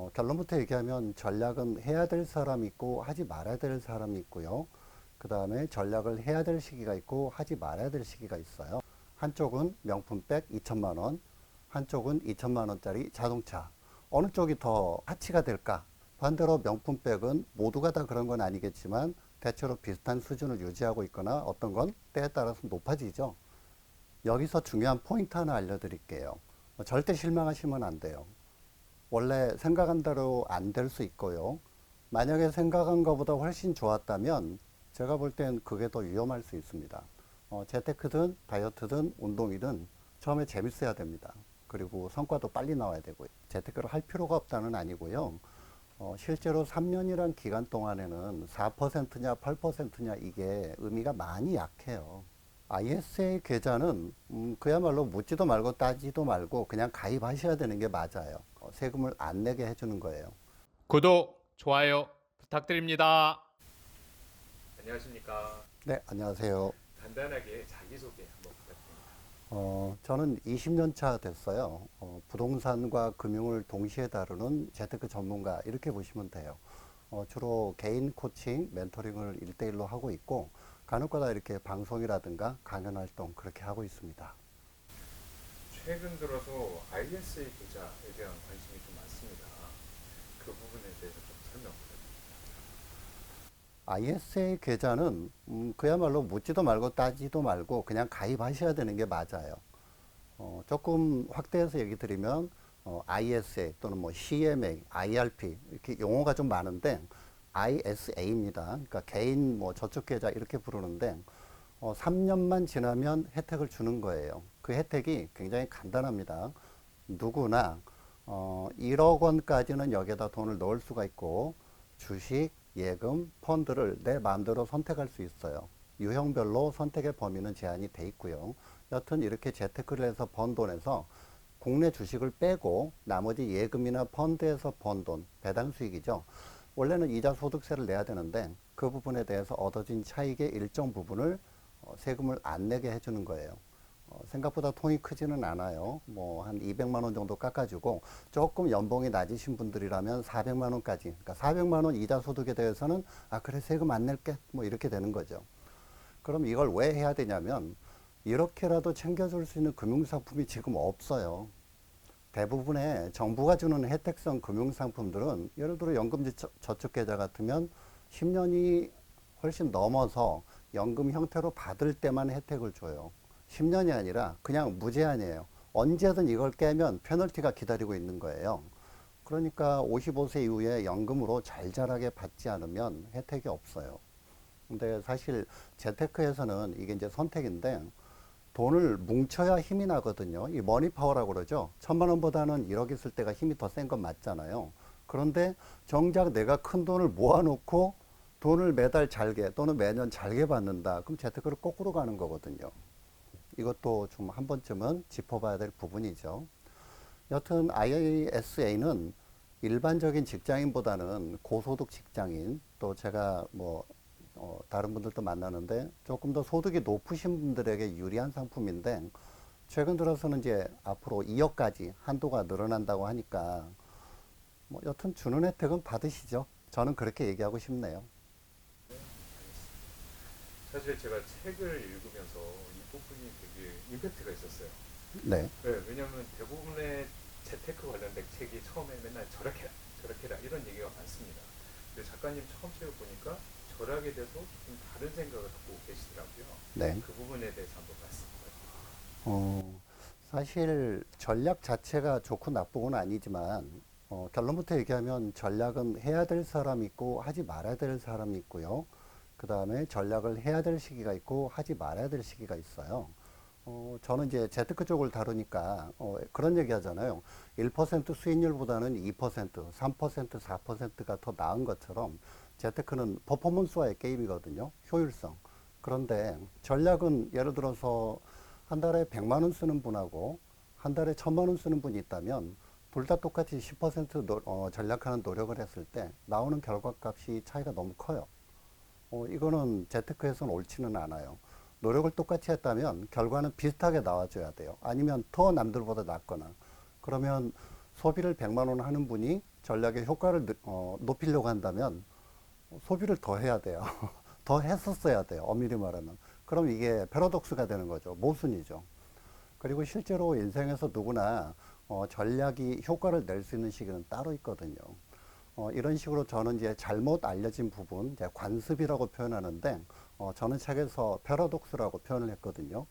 결론부터 얘기하면 전략은 해야 될 사람이 있고 하지 말아야 될 사람이 있고요. 그 다음에 전략을 해야 될 시기가 있고 하지 말아야 될 시기가 있어요. 한쪽은 명품백 2천만 원, 한쪽은 2천만 원짜리 자동차. 어느 쪽이 더 가치가 될까? 반대로 명품백은 모두가 다 그런 건 아니겠지만 대체로 비슷한 수준을 유지하고 있거나 어떤 건 때에 따라서 높아지죠. 여기서 중요한 포인트 하나 알려드릴게요. 절대 실망하시면 안 돼요. 원래 생각한 대로 안 될 수 있고요. 만약에 생각한 것보다 훨씬 좋았다면 제가 볼 땐 그게 더 위험할 수 있습니다. 재테크든 다이어트든 운동이든 처음에 재밌어야 됩니다. 그리고 성과도 빨리 나와야 되고요. 재테크를 할 필요가 없다는 아니고요. 실제로 3년이란 기간 동안에는 4%냐 8%냐 이게 의미가 많이 약해요. ISA 계좌는 그야말로 묻지도 말고 따지도 말고 그냥 가입하셔야 되는 게 맞아요. 세금을 안 내게 해주는 거예요. 구독, 좋아요 부탁드립니다. 안녕하십니까. 네, 안녕하세요. 간단하게 자기소개 한번 부탁드립니다. 저는 20년 차 됐어요. 부동산과 금융을 동시에 다루는 재테크 전문가 이렇게 보시면 돼요. 주로 개인 코칭, 멘토링을 1대1로 하고 있고 간혹가다 이렇게 방송이라든가 강연 활동 그렇게 하고 있습니다. 최근 들어서 ISA 계좌에 대한 관심이 좀 많습니다. 그 부분에 대해서 좀 설명 부탁드립니다. ISA 계좌는 그야말로 묻지도 말고 따지도 말고 그냥 가입하셔야 되는 게 맞아요. 조금 확대해서 얘기 드리면 ISA 또는 뭐 CMA, IRP 이렇게 용어가 좀 많은데 ISA입니다. 그러니까 개인 뭐 저축계좌 이렇게 부르는데 3년만 지나면 혜택을 주는 거예요. 그 혜택이 굉장히 간단합니다. 누구나 1억 원까지는 여기에다 돈을 넣을 수가 있고 주식, 예금, 펀드를 내 마음대로 선택할 수 있어요. 유형별로 선택의 범위는 제한이 돼 있고요. 여튼 이렇게 재테크를 해서 번 돈에서 국내 주식을 빼고 나머지 예금이나 펀드에서 번 돈, 배당 수익이죠. 원래는 이자 소득세를 내야 되는데 그 부분에 대해서 얻어진 차익의 일정 부분을 세금을 안 내게 해주는 거예요. 생각보다 통이 크지는 않아요. 뭐 한 200만 원 정도 깎아주고 조금 연봉이 낮으신 분들이라면 400만 원까지. 그러니까 400만 원 이자 소득에 대해서는 아 그래 세금 안 낼게 뭐 이렇게 되는 거죠. 그럼 이걸 왜 해야 되냐면 이렇게라도 챙겨줄 수 있는 금융상품이 지금 없어요. 대부분의 정부가 주는 혜택성 금융상품들은 예를 들어 연금저축계좌 같으면 10년이 훨씬 넘어서 연금 형태로 받을 때만 혜택을 줘요. 10년이 아니라 그냥 무제한이에요. 언제든 이걸 깨면 페널티가 기다리고 있는 거예요. 그러니까 55세 이후에 연금으로 잘잘하게 받지 않으면 혜택이 없어요. 근데 사실 재테크에서는 이게 이제 선택인데 돈을 뭉쳐야 힘이 나거든요. 이 머니 파워라고 그러죠. 1,000만 원보다는 1억 있을 때가 힘이 더 센 건 맞잖아요. 그런데 정작 내가 큰 돈을 모아놓고 돈을 매달 잘게 또는 매년 잘게 받는다. 그럼 재테크를 거꾸로 가는 거거든요. 이것도 좀 한 번쯤은 짚어봐야 될 부분이죠. 여튼 ISA는 일반적인 직장인보다는 고소득 직장인 또 제가 뭐 다른 분들도 만나는데 조금 더 소득이 높으신 분들에게 유리한 상품인데 최근 들어서는 이제 앞으로 2억까지 한도가 늘어난다고 하니까 뭐 여튼 주는 혜택은 받으시죠. 저는 그렇게 얘기하고 싶네요. 사실 제가 책을 읽으면서 이 부분이 되게 임팩트가 있었어요. 네. 네, 왜냐하면 대부분의 재테크 관련된 책이 처음에 맨날 절약해라, 절약해라 이런 얘기가 많습니다. 근데 작가님 처음 책을 보니까 절약에 대해서 좀 다른 생각을 갖고 계시더라고요. 네. 그 부분에 대해서 한번 말씀 부탁드립니다. 어, 사실 전략 자체가 좋고 나쁘고는 아니지만 결론부터 얘기하면 전략은 해야 될 사람이 있고 하지 말아야 될 사람이 있고요. 그 다음에 전략을 해야 될 시기가 있고 하지 말아야 될 시기가 있어요. 저는 이제 재테크 쪽을 다루니까 그런 얘기 하잖아요. 1% 수익률보다는 2%, 3%, 4%가 더 나은 것처럼 재테크는 퍼포먼스와의 게임이거든요. 효율성. 그런데 전략은 예를 들어서 한 달에 100만 원 쓰는 분하고 한 달에 1000만 원 쓰는 분이 있다면 둘 다 똑같이 10% 전략하는 노력을 했을 때 나오는 결과값이 차이가 너무 커요. 이거는 재테크에서는 옳지는 않아요. 노력을 똑같이 했다면 결과는 비슷하게 나와줘야 돼요. 아니면 더 남들보다 낫거나. 그러면 소비를 100만 원 하는 분이 전략의 효과를 높이려고 한다면 소비를 더 해야 돼요. 더 했었어야 돼요. 엄밀히 말하면. 그럼 이게 패러독스가 되는 거죠. 모순이죠. 그리고 실제로 인생에서 누구나 전략이 효과를 낼 수 있는 시기는 따로 있거든요. 이런 식으로 저는 이제 잘못 알려진 부분, 이제 관습이라고 표현하는데, 저는 책에서 패러독스라고 표현을 했거든요.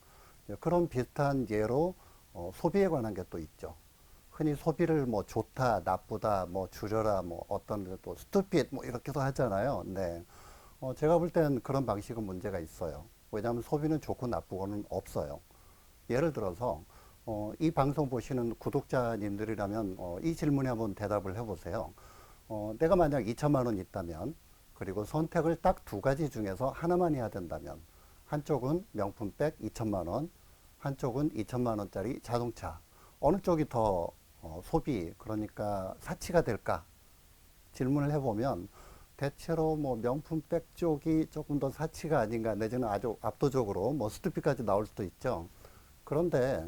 그런 비슷한 예로 소비에 관한 게 또 있죠. 흔히 소비를 뭐 좋다, 나쁘다, 뭐 줄여라, 뭐 어떤 또 스투핏 뭐 이렇게도 하잖아요. 네. 제가 볼 땐 그런 방식은 문제가 있어요. 왜냐하면 소비는 좋고 나쁘고는 없어요. 예를 들어서 이 방송 보시는 구독자님들이라면 이 질문에 한번 대답을 해보세요. 내가 만약 2천만 원 있다면 그리고 선택을 딱 두 가지 중에서 하나만 해야 된다면 한쪽은 명품백 2천만 원, 한쪽은 2천만 원짜리 자동차. 어느 쪽이 더 소비 그러니까 사치가 될까? 질문을 해보면 대체로 뭐 명품백 쪽이 조금 더 사치가 아닌가 내지는 아주 압도적으로 뭐 스투피까지 나올 수도 있죠. 그런데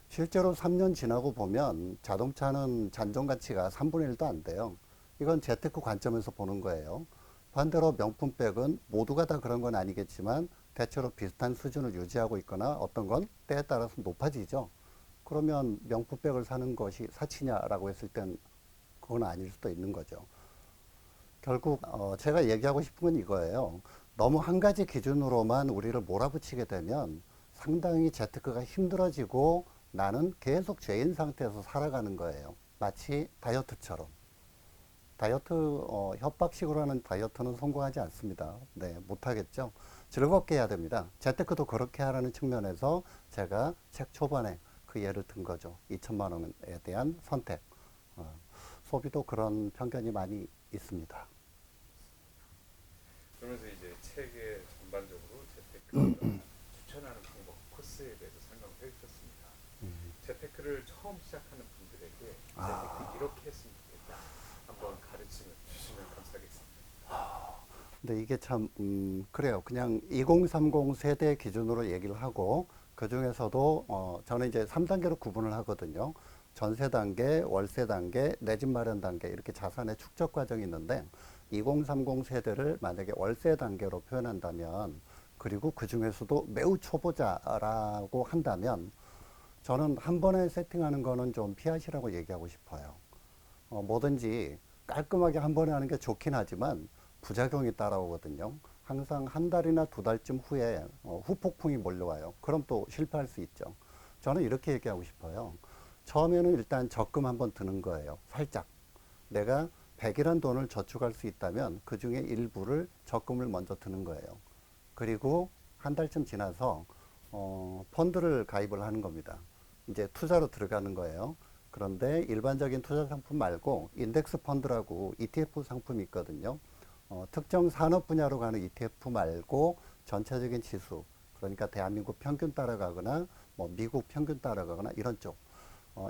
실제로 3년 지나고 보면 자동차는 잔존 가치가 3분의 1도 안 돼요. 이건 재테크 관점에서 보는 거예요. 반대로 명품백은 모두가 다 그런 건 아니겠지만 대체로 비슷한 수준을 유지하고 있거나 어떤 건 때에 따라서 높아지죠. 그러면 명품백을 사는 것이 사치냐라고 했을 땐 그건 아닐 수도 있는 거죠. 결국 제가 얘기하고 싶은 건 이거예요. 너무 한 가지 기준으로만 우리를 몰아붙이게 되면 상당히 재테크가 힘들어지고 나는 계속 죄인 상태에서 살아가는 거예요. 마치 다이어트처럼. 다이어트 협박식으로 하는 다이어트는 성공하지 않습니다. 네, 못하겠죠. 즐겁게 해야 됩니다. 재테크도 그렇게 하라는 측면에서 제가 책 초반에 그 예를 든 거죠. 2천만 원에 대한 선택. 소비도 그런 편견이 많이 있습니다. 그러면서 이제 책의 전반적으로 재테크 추천하는 방법, 코스에 대해서 설명을 해주셨습니다. 재테크를 처음 시작하는 분들에게 재테크 이렇게 했으면 좋겠다. 한번 가르침을 주시면 감사하겠습니다. 근데 이게 참, 그래요. 그냥 2030 세대 기준으로 얘기를 하고, 그 중에서도, 저는 이제 3단계로 구분을 하거든요. 전세 단계, 월세 단계, 내 집 마련 단계, 이렇게 자산의 축적 과정이 있는데, 2030 세대를 만약에 월세 단계로 표현한다면, 그리고 그 중에서도 매우 초보자라고 한다면, 저는 한 번에 세팅하는 거는 좀 피하시라고 얘기하고 싶어요. 뭐든지 깔끔하게 한 번에 하는 게 좋긴 하지만 부작용이 따라오거든요. 항상 한 달이나 두 달쯤 후에 후폭풍이 몰려와요. 그럼 또 실패할 수 있죠. 저는 이렇게 얘기하고 싶어요. 처음에는 일단 적금 한번 드는 거예요. 살짝. 내가 100이란 돈을 저축할 수 있다면 그 중에 일부를 적금을 먼저 드는 거예요. 그리고 한 달쯤 지나서 펀드를 가입을 하는 겁니다. 이제 투자로 들어가는 거예요. 그런데 일반적인 투자 상품 말고 인덱스 펀드라고 ETF 상품이 있거든요. 특정 산업 분야로 가는 ETF 말고 전체적인 지수, 그러니까 대한민국 평균 따라가거나 뭐 미국 평균 따라가거나 이런 쪽,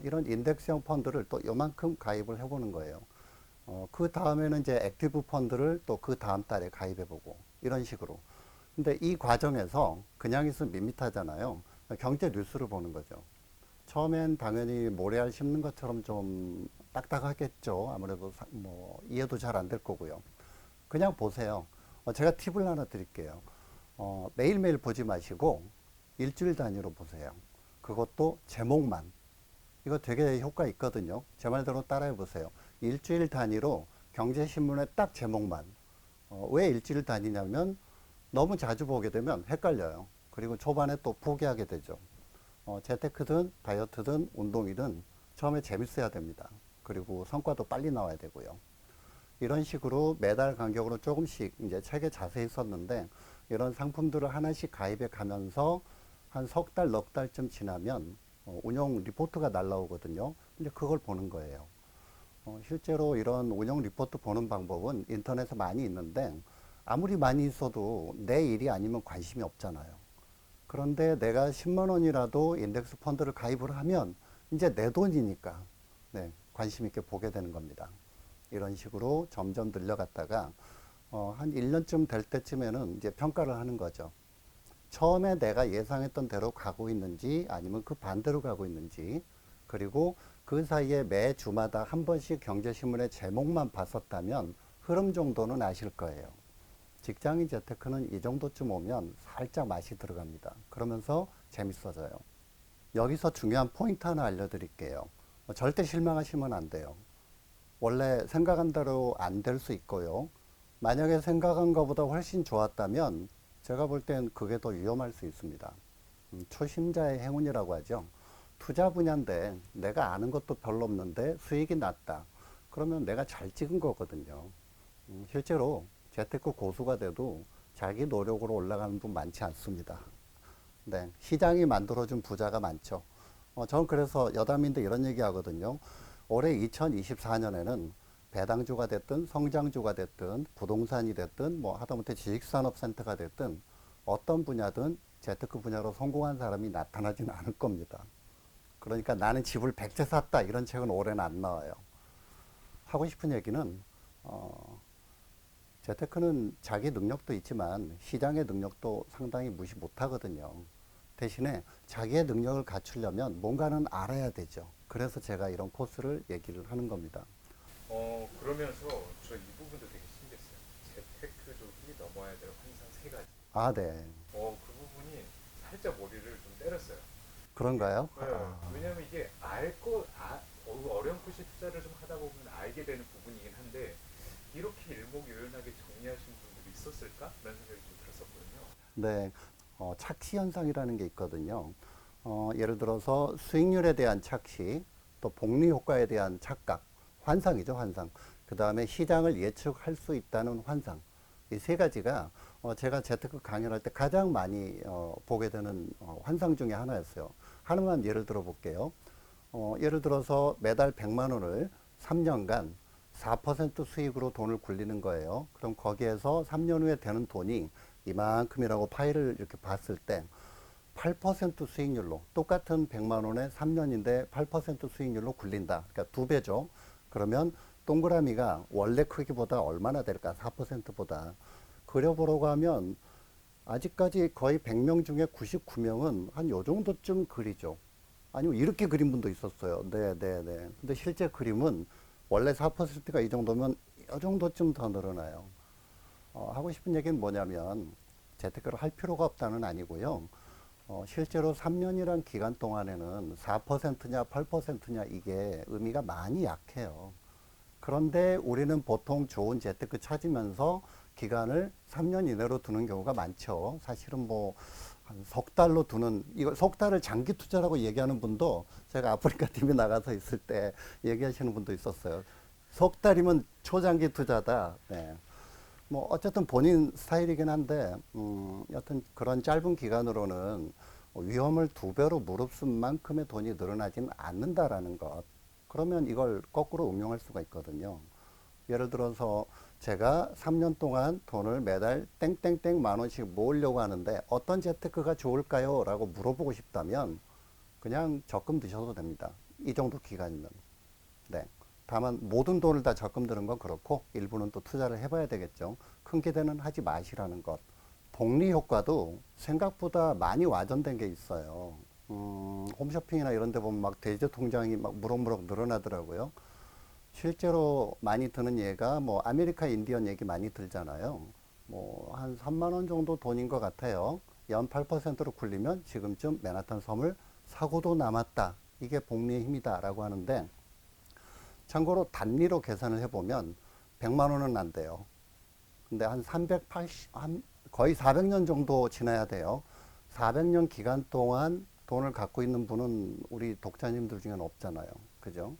이런 인덱스형 펀드를 또 요만큼 가입을 해보는 거예요. 그 다음에는 이제 액티브 펀드를 또 그 다음 달에 가입해보고 이런 식으로. 근데 이 과정에서 그냥 있으면 밋밋하잖아요. 경제 뉴스를 보는 거죠. 처음엔 당연히 모래알 심는 것처럼 좀 딱딱하겠죠. 아무래도 뭐 이해도 잘 안 될 거고요. 그냥 보세요. 제가 팁을 하나 드릴게요. 매일매일 보지 마시고 일주일 단위로 보세요. 그것도 제목만. 이거 되게 효과 있거든요. 제 말대로 따라해 보세요. 일주일 단위로 경제신문의 딱 제목만. 왜 일주일 단위냐면 너무 자주 보게 되면 헷갈려요. 그리고 초반에 또 포기하게 되죠. 재테크든 다이어트든 운동이든 처음에 재밌어야 됩니다. 그리고 성과도 빨리 나와야 되고요. 이런 식으로 매달 간격으로 조금씩 이제 책에 자세히 썼는데 이런 상품들을 하나씩 가입해 가면서 한 석 달, 넉 달쯤 지나면 운영 리포트가 날라오거든요. 근데 그걸 보는 거예요. 실제로 이런 운영 리포트 보는 방법은 인터넷에 많이 있는데 아무리 많이 있어도 내 일이 아니면 관심이 없잖아요. 그런데 내가 10만 원이라도 인덱스 펀드를 가입을 하면 이제 내 돈이니까 네, 관심 있게 보게 되는 겁니다. 이런 식으로 점점 늘려갔다가 한 1년쯤 될 때쯤에는 이제 평가를 하는 거죠. 처음에 내가 예상했던 대로 가고 있는지 아니면 그 반대로 가고 있는지 그리고 그 사이에 매 주마다 한 번씩 경제신문의 제목만 봤었다면 흐름 정도는 아실 거예요. 직장인 재테크는 이 정도쯤 오면 살짝 맛이 들어갑니다. 그러면서 재밌어져요. 여기서 중요한 포인트 하나 알려드릴게요. 절대 실망하시면 안 돼요. 원래 생각한 대로 안 될 수 있고요. 만약에 생각한 것보다 훨씬 좋았다면 제가 볼 땐 그게 더 위험할 수 있습니다. 초심자의 행운이라고 하죠. 투자 분야인데 내가 아는 것도 별로 없는데 수익이 낮다. 그러면 내가 잘 찍은 거거든요. 실제로 재테크 고수가 돼도 자기 노력으로 올라가는 분 많지 않습니다. 네, 시장이 만들어준 부자가 많죠. 저는 그래서 여담인데 이런 얘기 하거든요. 올해 2024년에는 배당주가 됐든 성장주가 됐든 부동산이 됐든 뭐 하다못해 지식산업센터가 됐든 어떤 분야든 재테크 분야로 성공한 사람이 나타나지는 않을 겁니다. 그러니까 나는 집을 100채 샀다 이런 책은 올해는 안 나와요. 하고 싶은 얘기는 재테크는 자기 능력도 있지만 시장의 능력도 상당히 무시 못하거든요. 대신에 자기의 능력을 갖추려면 뭔가는 알아야 되죠. 그래서 제가 이런 코스를 얘기를 하는 겁니다. 그러면서 저 이 부분도 되게 신기했어요. 재테크족이 넘어야 될 환상 세 가지. 아, 네. 그 부분이 살짝 머리를 좀 때렸어요. 그런가요? 네, 왜냐하면 이게 어렴풋이 투자를 좀 하다 보면 알게 되는 부분이긴 한데 이렇게 일목요연하게 정리하신 분들이 있었을까? 라는 생각이 좀 들었었거든요. 네. 착시 현상이라는 게 있거든요. 예를 들어서 수익률에 대한 착시, 또 복리 효과에 대한 착각, 환상이죠, 환상. 그 다음에 시장을 예측할 수 있다는 환상. 이 세 가지가 제가 재테크 강연할 때 가장 많이 보게 되는 환상 중에 하나였어요. 하나만 예를 들어 볼게요. 예를 들어서 매달 100만 원을 3년간 4% 수익으로 돈을 굴리는 거예요. 그럼 거기에서 3년 후에 되는 돈이 이만큼이라고 파일을 이렇게 봤을 때 8% 수익률로 똑같은 100만 원에 3년인데 8% 수익률로 굴린다. 그러니까 두 배죠. 그러면 동그라미가 원래 크기보다 얼마나 될까? 4%보다. 그려보려고 하면 아직까지 거의 100명 중에 99명은 한 요 정도쯤 그리죠. 아니면 이렇게 그린 분도 있었어요. 네, 네, 네. 근데 실제 그림은 원래 4%가 이 정도면 이 정도쯤 더 늘어나요. 하고 싶은 얘기는 뭐냐면 재테크를 할 필요가 없다는 아니고요. 실제로 3년이란 기간 동안에는 4%냐 8%냐 이게 의미가 많이 약해요. 그런데 우리는 보통 좋은 재테크 찾으면서 기간을 3년 이내로 두는 경우가 많죠. 사실은 뭐 한 석 달로 두는 이거 석 달을 장기 투자라고 얘기하는 분도 제가 아프리카 팀에 나가서 있을 때 얘기하시는 분도 있었어요. 석 달이면 초장기 투자다. 네. 뭐 어쨌든 본인 스타일이긴 한데 여튼 그런 짧은 기간으로는 위험을 두 배로 무릅쓴 만큼의 돈이 늘어나지는 않는다라는 것. 그러면 이걸 거꾸로 응용할 수가 있거든요. 예를 들어서 제가 3년 동안 돈을 매달 땡땡땡 만 원씩 모으려고 하는데 어떤 재테크가 좋을까요? 라고 물어보고 싶다면 그냥 적금 드셔도 됩니다. 이 정도 기간이면. 네. 다만 모든 돈을 다 적금 드는 건 그렇고 일부는 또 투자를 해봐야 되겠죠. 큰 기대는 하지 마시라는 것. 복리 효과도 생각보다 많이 와전된 게 있어요. 홈쇼핑이나 이런 데 보면 막 대제 통장이 막 무럭무럭 늘어나더라고요. 실제로 많이 드는 예가 뭐 아메리카 인디언 얘기 많이 들잖아요. 뭐 한 3만 원 정도 돈인 것 같아요. 연 8%로 굴리면 지금쯤 맨하탄 섬을 사고도 남았다. 이게 복리의 힘이다라고 하는데 참고로 단리로 계산을 해보면 100만 원은 안 돼요. 근데 한 380, 거의 400년 정도 지나야 돼요. 400년 기간 동안 돈을 갖고 있는 분은 우리 독자님들 중에는 없잖아요. 그죠?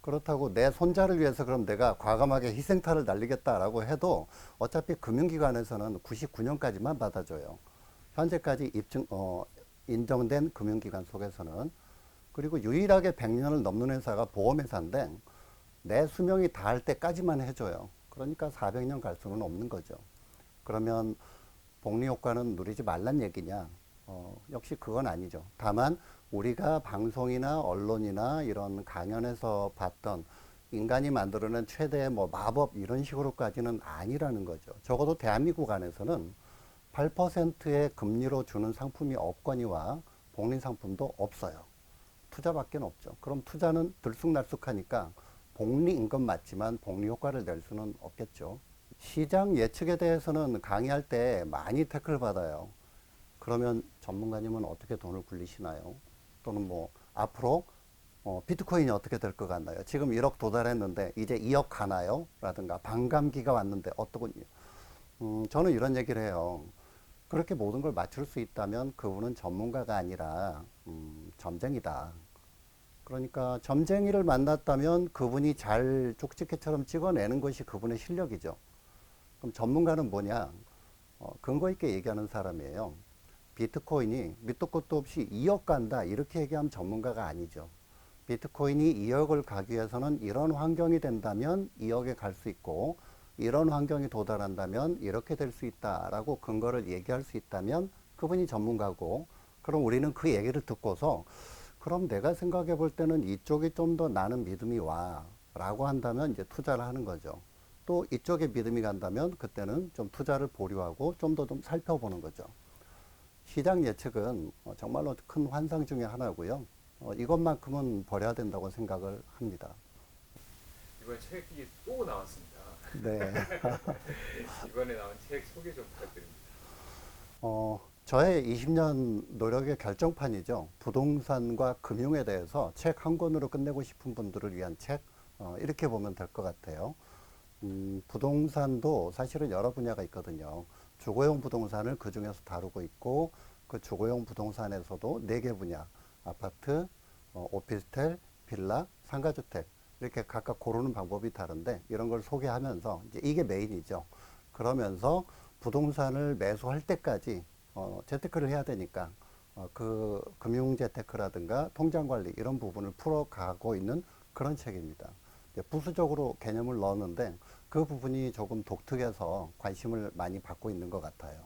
그렇다고 내 손자를 위해서 그럼 내가 과감하게 희생타를 날리겠다라고 해도 어차피 금융기관에서는 99년까지만 받아줘요. 현재까지 인정된 금융기관 속에서는. 그리고 유일하게 100년을 넘는 회사가 보험회사인데 내 수명이 닿을 때까지만 해줘요. 그러니까 400년 갈 수는 없는 거죠. 그러면 복리 효과는 누리지 말란 얘기냐? 역시 그건 아니죠. 다만 우리가 방송이나 언론이나 이런 강연에서 봤던 인간이 만들어낸 최대의 뭐 마법 이런 식으로까지는 아니라는 거죠. 적어도 대한민국 안에서는 8%의 금리로 주는 상품이 없거니와 복리 상품도 없어요. 투자밖에 없죠. 그럼 투자는 들쑥날쑥하니까 복리인 건 맞지만 복리 효과를 낼 수는 없겠죠. 시장 예측에 대해서는 강의할 때 많이 태클 받아요. 그러면 전문가님은 어떻게 돈을 굴리시나요? 또는 뭐 앞으로 비트코인이 어떻게 될 것 같나요? 지금 1억 도달했는데 이제 2억 가나요? 라든가 반감기가 왔는데 어떠군요? 저는 이런 얘기를 해요. 그렇게 모든 걸 맞출 수 있다면 그분은 전문가가 아니라 점쟁이다. 그러니까 점쟁이를 만났다면 그분이 잘 쪽집게처럼 찍어내는 것이 그분의 실력이죠. 그럼 전문가는 뭐냐? 근거 있게 얘기하는 사람이에요. 비트코인이 밑도 끝도 없이 2억 간다 이렇게 얘기하면 전문가가 아니죠. 비트코인이 2억을 가기 위해서는 이런 환경이 된다면 2억에 갈 수 있고 이런 환경이 도달한다면 이렇게 될 수 있다라고 근거를 얘기할 수 있다면 그분이 전문가고, 그럼 우리는 그 얘기를 듣고서 그럼 내가 생각해 볼 때는 이쪽이 좀 더 나는 믿음이 와 라고 한다면 이제 투자를 하는 거죠. 또 이쪽에 믿음이 간다면 그때는 좀 투자를 보류하고 좀 더 좀 살펴보는 거죠. 시장 예측은 정말로 큰 환상 중에 하나고요. 이것만큼은 버려야 된다고 생각을 합니다. 이번 책이 또 나왔습니다. 네. 이번에 나온 책 소개 좀 부탁드립니다. 저의 20년 노력의 결정판이죠. 부동산과 금융에 대해서 책 한 권으로 끝내고 싶은 분들을 위한 책, 이렇게 보면 될 것 같아요. 부동산도 사실은 여러 분야가 있거든요. 주거용 부동산을 그 중에서 다루고 있고, 그 주거용 부동산에서도 4개 분야, 아파트, 오피스텔, 빌라, 상가주택, 이렇게 각각 고르는 방법이 다른데, 이런 걸 소개하면서, 이제 이게 메인이죠. 그러면서 부동산을 매수할 때까지, 재테크를 해야 되니까, 그 금융재테크라든가 통장관리, 이런 부분을 풀어가고 있는 그런 책입니다. 부수적으로 개념을 넣었는데 그 부분이 조금 독특해서 관심을 많이 받고 있는 것 같아요.